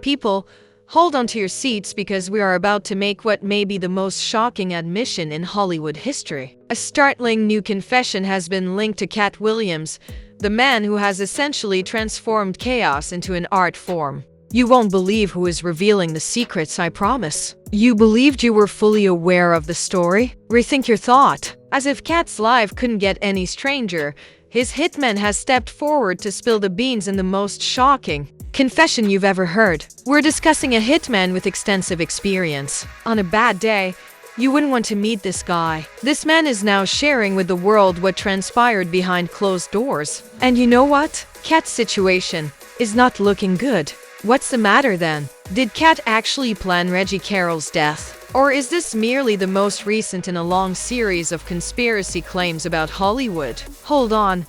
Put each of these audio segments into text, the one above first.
People, hold on to your seats because we are about to make what may be the most shocking admission in Hollywood history. A startling new confession has been linked to Katt Williams, the man who has essentially transformed chaos into an art form. You won't believe who is revealing the secrets, I promise. You believed you were fully aware of the story? Rethink your thought. As if Katt's life couldn't get any stranger, his hitman has stepped forward to spill the beans in the most shocking confession you've ever heard. We're discussing a hitman with extensive experience. On a bad day, you wouldn't want to meet this guy. This man is now sharing with the world what transpired behind closed doors. And you know what? Katt's situation is not looking good. What's the matter then? Did Katt actually plan Reggie Carroll's death? Or is this merely the most recent in a long series of conspiracy claims about Hollywood? Hold on.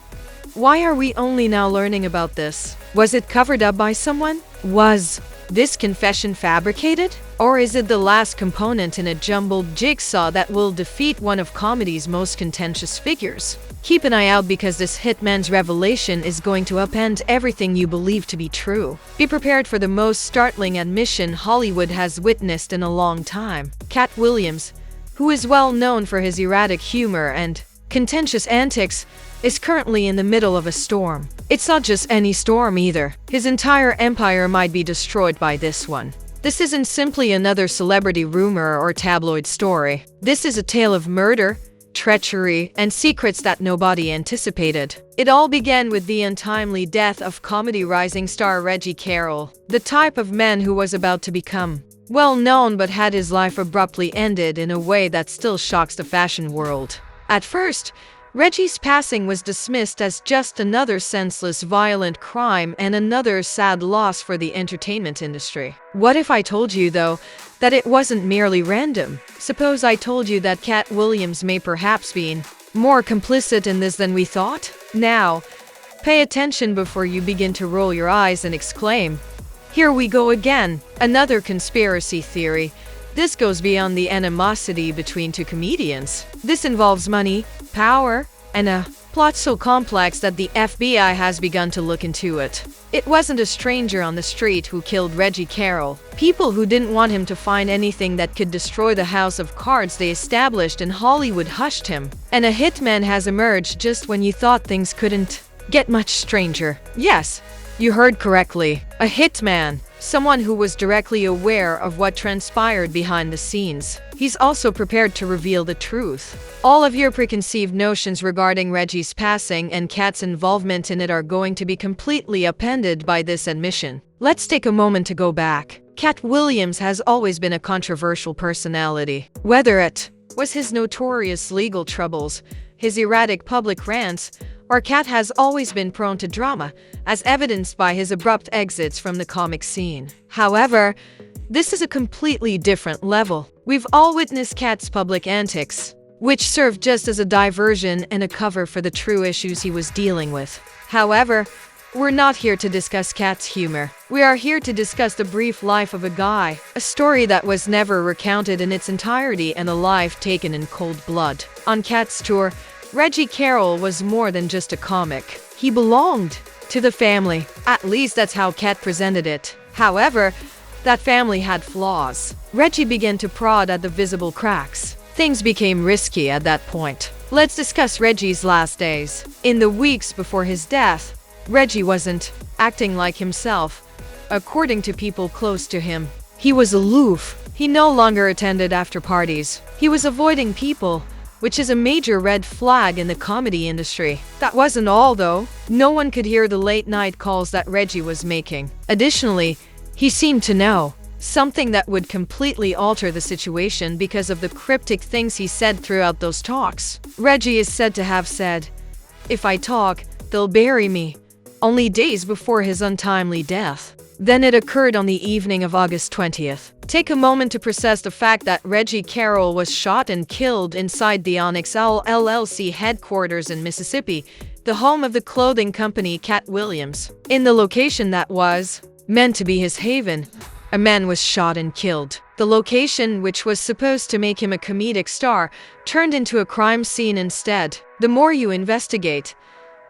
Why are we only now learning about this? Was it covered up by someone? Was this confession fabricated? Or is it the last component in a jumbled jigsaw that will defeat one of comedy's most contentious figures? Keep an eye out because this hitman's revelation is going to upend everything you believe to be true. Be prepared for the most startling admission Hollywood has witnessed in a long time. Katt Williams, who is well known for his erratic humor and contentious antics, is currently in the middle of a storm. It's not just any storm either. His entire empire might be destroyed by this one. This isn't simply another celebrity rumor or tabloid story. This is a tale of murder, treachery, and secrets that nobody anticipated. It all began with the untimely death of comedy rising star Reggie Carroll, the type of man who was about to become well known but had his life abruptly ended in a way that still shocks the fashion world. At first, Reggie's passing was dismissed as just another senseless, violent crime and another sad loss for the entertainment industry. What if I told you, though, that it wasn't merely random? Suppose I told you that Katt Williams may perhaps be more complicit in this than we thought? Now, pay attention before you begin to roll your eyes and exclaim, "Here we go again!" Another conspiracy theory. This goes beyond the animosity between two comedians. This involves money, power, and a plot so complex that the FBI has begun to look into it. It wasn't a stranger on the street who killed Reggie Carroll. People who didn't want him to find anything that could destroy the house of cards they established in Hollywood hushed him. And a hitman has emerged just when you thought things couldn't get much stranger. Yes, you heard correctly. A hitman. Someone who was directly aware of what transpired behind the scenes. He's also prepared to reveal the truth. All of your preconceived notions regarding Reggie's passing and Katt's involvement in it are going to be completely upended by this admission. Let's take a moment to go back. Katt Williams has always been a controversial personality. Whether it was his notorious legal troubles, his erratic public rants, or Katt has always been prone to drama, as evidenced by his abrupt exits from the comic scene. However, this is a completely different level. We've all witnessed Katt's public antics, which served just as a diversion and a cover for the true issues he was dealing with. However, we're not here to discuss Katt's humor. We are here to discuss the brief life of a guy, a story that was never recounted in its entirety and a life taken in cold blood. On Katt's tour, Reggie Carroll was more than just a comic. He belonged to the family. At least that's how Katt presented it. However, that family had flaws. Reggie began to prod at the visible cracks. Things became risky at that point. Let's discuss Reggie's last days. In the weeks before his death, Reggie wasn't acting like himself. According to people close to him, he was aloof. He no longer attended after parties. He was avoiding people, which is a major red flag in the comedy industry. That wasn't all, though. No one could hear the late-night calls that Reggie was making. Additionally, he seemed to know something that would completely alter the situation because of the cryptic things he said throughout those talks. Reggie is said to have said, "If I talk, they'll bury me," only days before his untimely death. Then it occurred on the evening of August 20th. Take a moment to process the fact that Reggie Carroll was shot and killed inside the Onyx Owl LLC headquarters in Mississippi, the home of the clothing company Katt Williams. In the location that was meant to be his haven, a man was shot and killed. The location, which was supposed to make him a comedic star, turned into a crime scene instead. The more you investigate,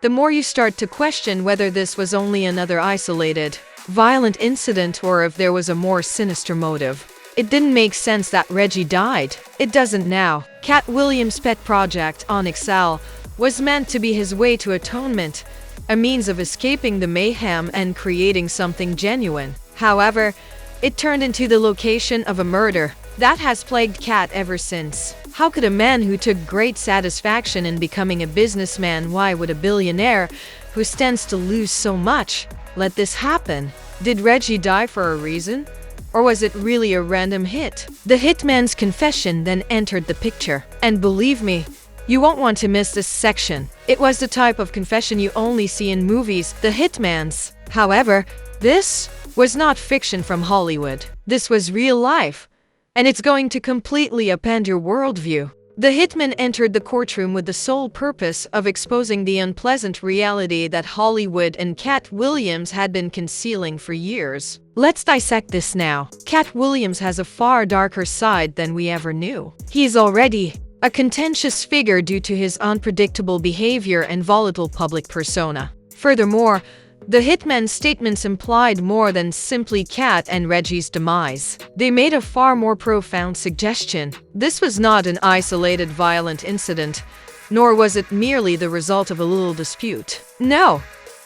the more you start to question whether this was only another isolated violent incident or if there was a more sinister motive. It didn't make sense that Reggie died. It doesn't now. Katt Williams' pet project, Onyx Owl, was meant to be his way to atonement, a means of escaping the mayhem and creating something genuine. However, it turned into the location of a murder that has plagued Katt ever since. How could a man who took great satisfaction in becoming a businessman, why would a billionaire who stands to lose so much let this happen? Did Reggie die for a reason? Or was it really a random hit? The hitman's confession then entered the picture. And believe me, you won't want to miss this section. It was the type of confession you only see in movies, the hitman's. However, this was not fiction from Hollywood. This was real life. And it's going to completely upend your worldview. The hitman entered the courtroom with the sole purpose of exposing the unpleasant reality that Hollywood and Katt Williams had been concealing for years. Let's dissect this now. Katt Williams has a far darker side than we ever knew. He's already a contentious figure due to his unpredictable behavior and volatile public persona. Furthermore, the hitman's statements implied more than simply Katt and Reggie's demise. They made a far more profound suggestion. This was not an isolated violent incident, nor was it merely the result of a little dispute. No,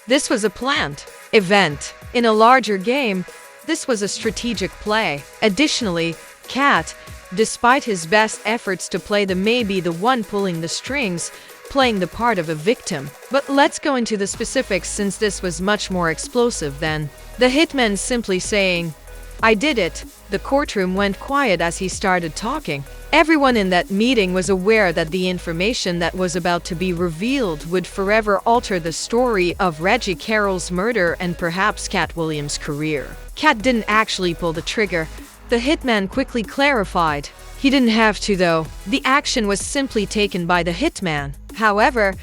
this was a planned event. In a larger game, this was a strategic play. Additionally, Katt, despite his best efforts to play the maybe the one pulling the strings, playing the part of a victim. But let's go into the specifics since this was much more explosive than the hitman simply saying, "I did it." The courtroom went quiet as he started talking. Everyone in that meeting was aware that the information that was about to be revealed would forever alter the story of Reggie Carroll's murder and perhaps Katt Williams' career. Katt didn't actually pull the trigger. The hitman quickly clarified. He didn't have to though. The action was simply taken by the hitman. However,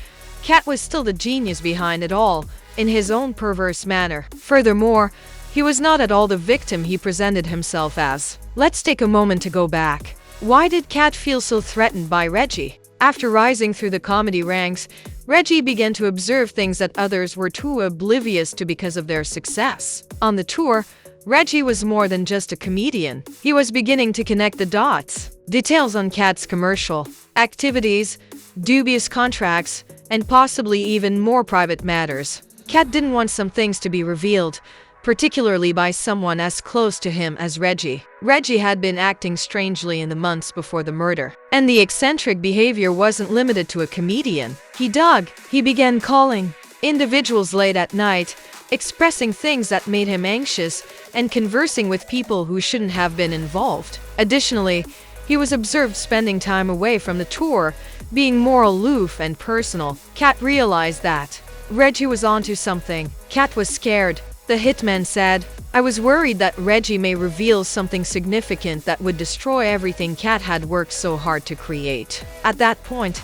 Katt was still the genius behind it all, in his own perverse manner. Furthermore, he was not at all the victim he presented himself as. Let's take a moment to go back. Why did Katt feel so threatened by Reggie? After rising through the comedy ranks, Reggie began to observe things that others were too oblivious to because of their success. On the tour, Reggie was more than just a comedian. He was beginning to connect the dots. Details on Katt's commercial activities, dubious contracts, and possibly even more private matters. Katt didn't want some things to be revealed, particularly by someone as close to him as Reggie. Reggie had been acting strangely in the months before the murder, and the eccentric behavior wasn't limited to a comedian. He began calling individuals late at night, expressing things that made him anxious, and conversing with people who shouldn't have been involved. Additionally, he was observed spending time away from the tour, being more aloof and personal. Katt realized that Reggie was onto something. Katt was scared. The hitman said, "I was worried that Reggie may reveal something significant that would destroy everything Katt had worked so hard to create." At that point,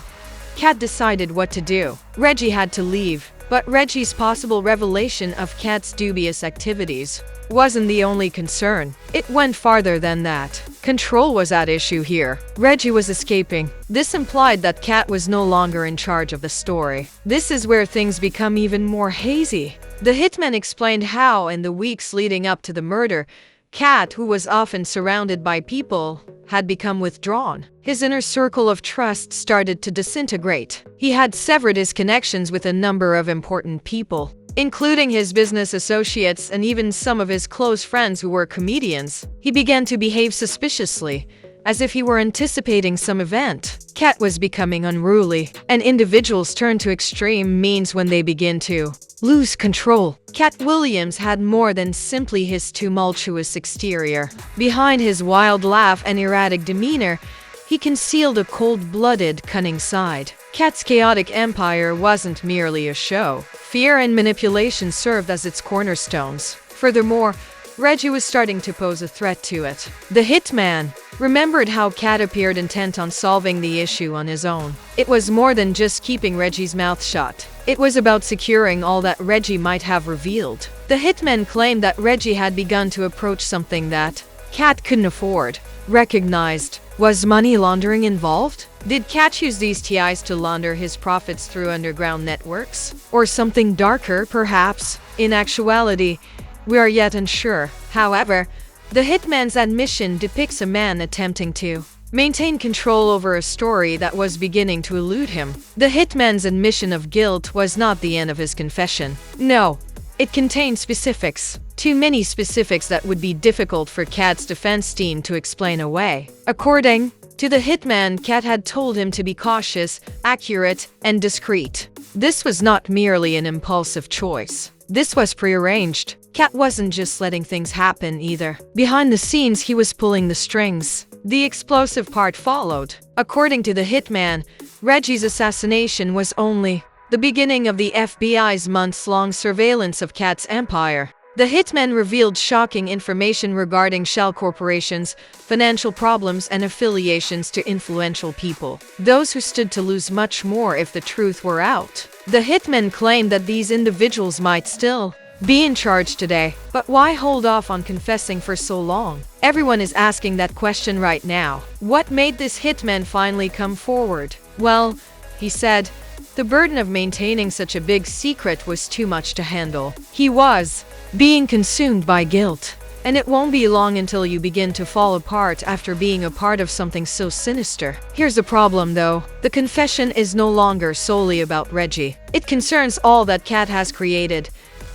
Katt decided what to do. Reggie had to leave. But Reggie's possible revelation of Katt's dubious activities wasn't the only concern. It went farther than that. Control was at issue here. Reggie was escaping. This implied that Katt was no longer in charge of the story. This is where things become even more hazy. The hitman explained how, in the weeks leading up to the murder, Katt, who was often surrounded by people, had become withdrawn. His inner circle of trust started to disintegrate. He had severed his connections with a number of important people, including his business associates and even some of his close friends who were comedians. He began to behave suspiciously, as if he were anticipating some event. Katt was becoming unruly, and individuals turn to extreme means when they begin to lose control. Katt Williams had more than simply his tumultuous exterior. Behind his wild laugh and erratic demeanor, he concealed a cold-blooded, cunning side. Katt's chaotic empire wasn't merely a show. Fear and manipulation served as its cornerstones. Furthermore, Reggie was starting to pose a threat to it. The hitman remembered how Katt appeared intent on solving the issue on his own. It was more than just keeping Reggie's mouth shut. It was about securing all that Reggie might have revealed. The hitman claimed that Reggie had begun to approach something that Katt couldn't afford. Recognized. Was money laundering involved? Did Katt use these TIs to launder his profits through underground networks? Or something darker, perhaps? In actuality, we are yet unsure. However, the hitman's admission depicts a man attempting to maintain control over a story that was beginning to elude him. The hitman's admission of guilt was not the end of his confession. No, it contained specifics. Too many specifics that would be difficult for Katt's defense team to explain away. According to the hitman, Katt had told him to be cautious, accurate, and discreet. This was not merely an impulsive choice. This was prearranged. Katt wasn't just letting things happen either. Behind the scenes, he was pulling the strings. The explosive part followed. According to the hitman, Reggie's assassination was only the beginning of the FBI's months-long surveillance of Katt's empire. The hitman revealed shocking information regarding shell corporations, financial problems, and affiliations to influential people, those who stood to lose much more if the truth were out. The hitman claimed that these individuals might still be in charge today, but why hold off on confessing for so long? Everyone is asking that question right now. What made this hitman finally come forward? Well, he said, the burden of maintaining such a big secret was too much to handle. He was being consumed by guilt. And it won't be long until you begin to fall apart after being a part of something so sinister. Here's the problem though. The confession is no longer solely about Reggie. It concerns all that Katt has created,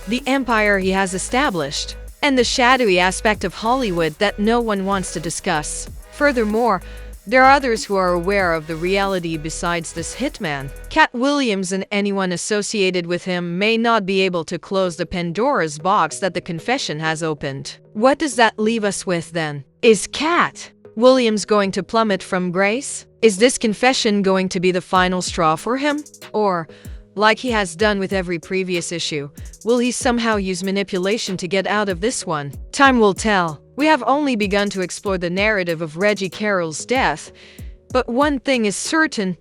the empire he has established, and the shadowy aspect of Hollywood that no one wants to discuss. Furthermore, there are others who are aware of the reality besides this hitman. Katt Williams and anyone associated with him may not be able to close the Pandora's box that the confession has opened. What does that leave us with then? Is Katt Williams going to plummet from grace? Is this confession going to be the final straw for him? Or, like he has done with every previous issue, will he somehow use manipulation to get out of this one? Time will tell. We have only begun to explore the narrative of Reggie Carroll's death, but one thing is certain,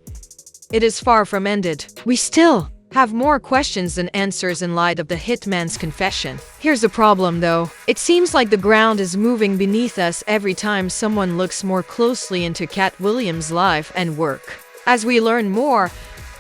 it is far from ended. We still have more questions than answers in light of the hitman's confession. Here's the problem though. It seems like the ground is moving beneath us every time someone looks more closely into Katt Williams' life and work. As we learn more,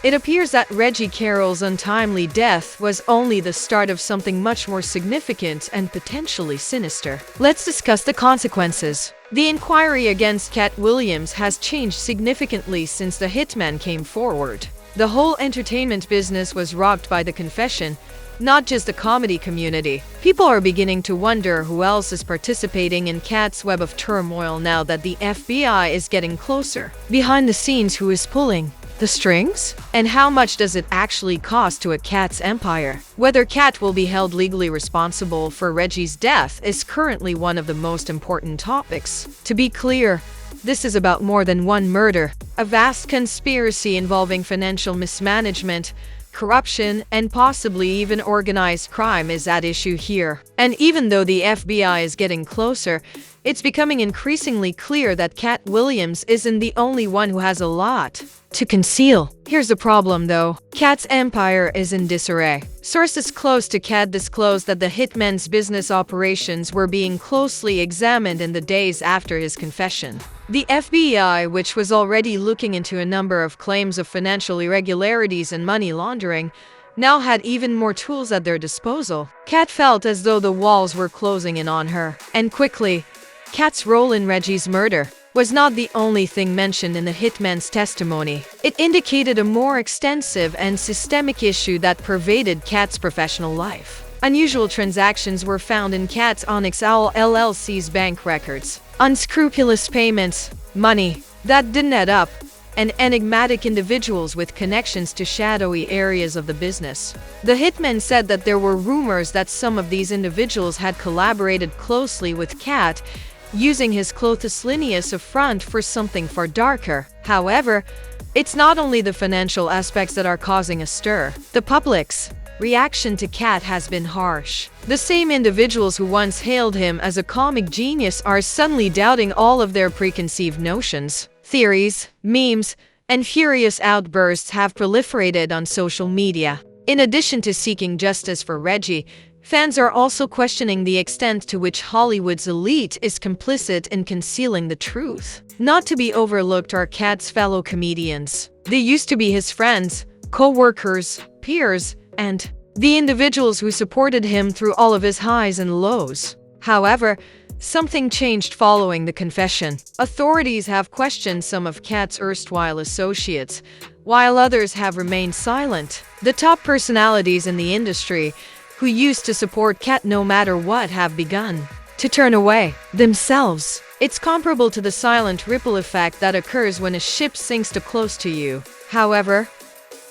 it appears that Reggie Carroll's untimely death was only the start of something much more significant and potentially sinister. Let's discuss the consequences. The inquiry against Katt Williams has changed significantly since the hitman came forward. The whole entertainment business was rocked by the confession, not just the comedy community. People are beginning to wonder who else is participating in Katt's web of turmoil now that the FBI is getting closer. Behind the scenes, who is pulling the strings? And how much does it actually cost to a Katt's empire? Whether Katt will be held legally responsible for Reggie's death is currently one of the most important topics. To be clear, this is about more than one murder. A vast conspiracy involving financial mismanagement, corruption, and possibly even organized crime is at issue here. And even though the FBI is getting closer, it's becoming increasingly clear that Katt Williams isn't the only one who has a lot to conceal. Here's the problem though. Katt's empire is in disarray. Sources close to Katt disclosed that the hitman's business operations were being closely examined in the days after his confession. The FBI, which was already looking into a number of claims of financial irregularities and money laundering, now had even more tools at their disposal. Katt felt as though the walls were closing in on her. And quickly, Katt's role in Reggie's murder was not the only thing mentioned in the hitman's testimony. It indicated a more extensive and systemic issue that pervaded Katt's professional life. Unusual transactions were found in Katt's Onyx Owl LLC's bank records. Unscrupulous payments, money that didn't add up, and enigmatic individuals with connections to shadowy areas of the business. The hitman said that there were rumors that some of these individuals had collaborated closely with Katt, using his clothes lineage as a front for something far darker. However, it's not only the financial aspects that are causing a stir. The public's reaction to Katt has been harsh. The same individuals who once hailed him as a comic genius are suddenly doubting all of their preconceived notions. Theories, memes, and furious outbursts have proliferated on social media. In addition to seeking justice for Reggie, fans are also questioning the extent to which Hollywood's elite is complicit in concealing the truth. Not to be overlooked are Katt's fellow comedians. They used to be his friends, co-workers, peers, and the individuals who supported him through all of his highs and lows. However, something changed following the confession. Authorities have questioned some of Katt's erstwhile associates, while others have remained silent. The top personalities in the industry, who used to support Katt no matter what, have begun to turn away themselves. It's comparable to the silent ripple effect that occurs when a ship sinks too close to you. However,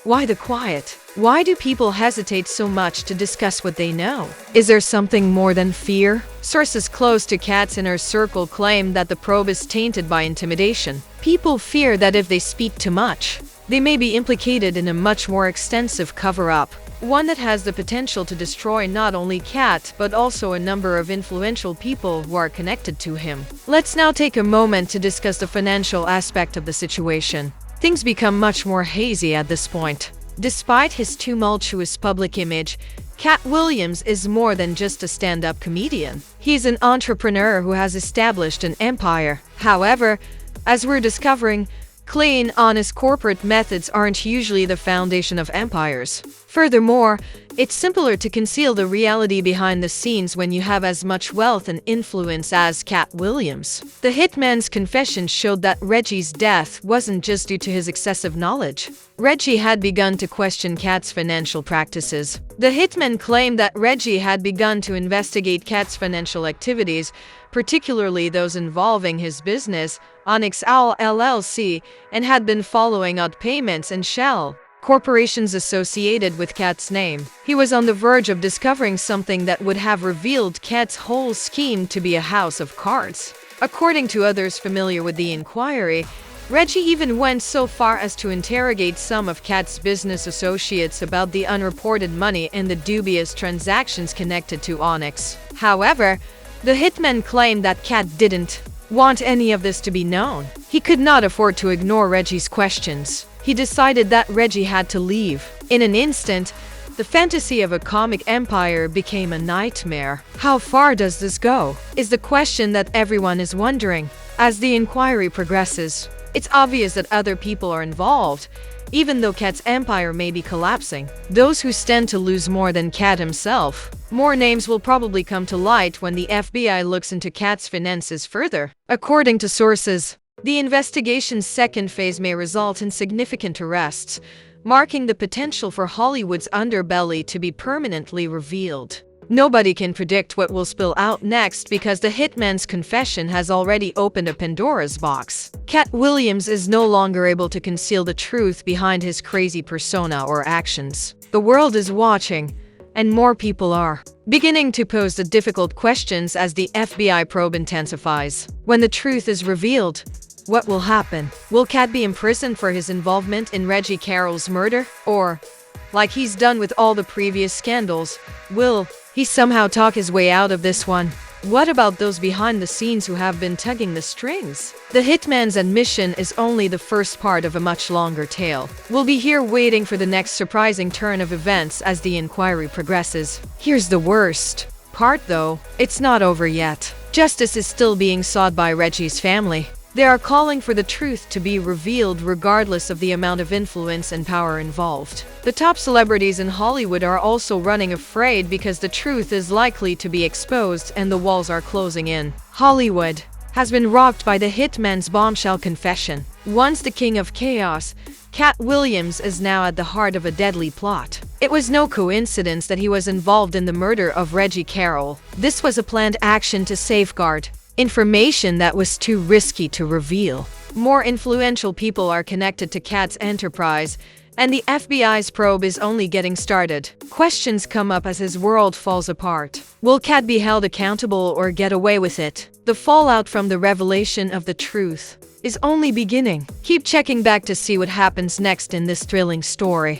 why the quiet? Why do people hesitate so much to discuss what they know? Is there something more than fear? Sources close to Katt's inner circle claim that the probe is tainted by intimidation. People fear that if they speak too much, they may be implicated in a much more extensive cover-up, one that has the potential to destroy not only Katt, but also a number of influential people who are connected to him. Let's now take a moment to discuss the financial aspect of the situation. Things become much more hazy at this point. Despite his tumultuous public image, Katt Williams is more than just a stand-up comedian. He's an entrepreneur who has established an empire. However, as we're discovering, clean, honest corporate methods aren't usually the foundation of empires. Furthermore, it's simpler to conceal the reality behind the scenes when you have as much wealth and influence as Katt Williams. The hitman's confession showed that Reggie's death wasn't just due to his excessive knowledge. Reggie had begun to question Katt's financial practices. The hitman claimed that Reggie had begun to investigate Katt's financial activities, particularly those involving his business, Onyx Owl LLC, and had been following out payments and shell corporations associated with Katt's name. He was on the verge of discovering something that would have revealed Katt's whole scheme to be a house of cards. According to others familiar with the inquiry, Reggie even went so far as to interrogate some of Katt's business associates about the unreported money and the dubious transactions connected to Onyx. However, the hitman claimed that Katt didn't want any of this to be known. He could not afford to ignore Reggie's questions. He decided that Reggie had to leave. In an instant, the fantasy of a comic empire became a nightmare. How far does this go? Is the question that everyone is wondering. As the inquiry progresses, it's obvious that other people are involved, even though Katt's empire may be collapsing. Those who stand to lose more than Katt himself. More names will probably come to light when the FBI looks into Katt's finances further. According to sources, the investigation's second phase may result in significant arrests, marking the potential for Hollywood's underbelly to be permanently revealed. Nobody can predict what will spill out next because the hitman's confession has already opened a Pandora's box. Katt Williams is no longer able to conceal the truth behind his crazy persona or actions. The world is watching, and more people are beginning to pose the difficult questions as the FBI probe intensifies. When the truth is revealed, what will happen? Will Katt be imprisoned for his involvement in Reggie Carroll's murder? Or, like he's done with all the previous scandals, will he somehow talk his way out of this one? What about those behind the scenes who have been tugging the strings? The hitman's admission is only the first part of a much longer tale. We'll be here waiting for the next surprising turn of events as the inquiry progresses. Here's the worst part though. It's not over yet. Justice is still being sought by Reggie's family. They are calling for the truth to be revealed regardless of the amount of influence and power involved. The top celebrities in Hollywood are also running afraid because the truth is likely to be exposed and the walls are closing in. Hollywood has been rocked by the hitman's bombshell confession. Once the king of chaos, Katt Williams is now at the heart of a deadly plot. It was no coincidence that he was involved in the murder of Reggie Carroll. This was a planned action to safeguard information that was too risky to reveal. More influential people are connected to Katt's enterprise, and the FBI's probe is only getting started. Questions come up as his world falls apart. Will Katt be held accountable or get away with it? The fallout from the revelation of the truth is only beginning. Keep checking back to see what happens next in this thrilling story.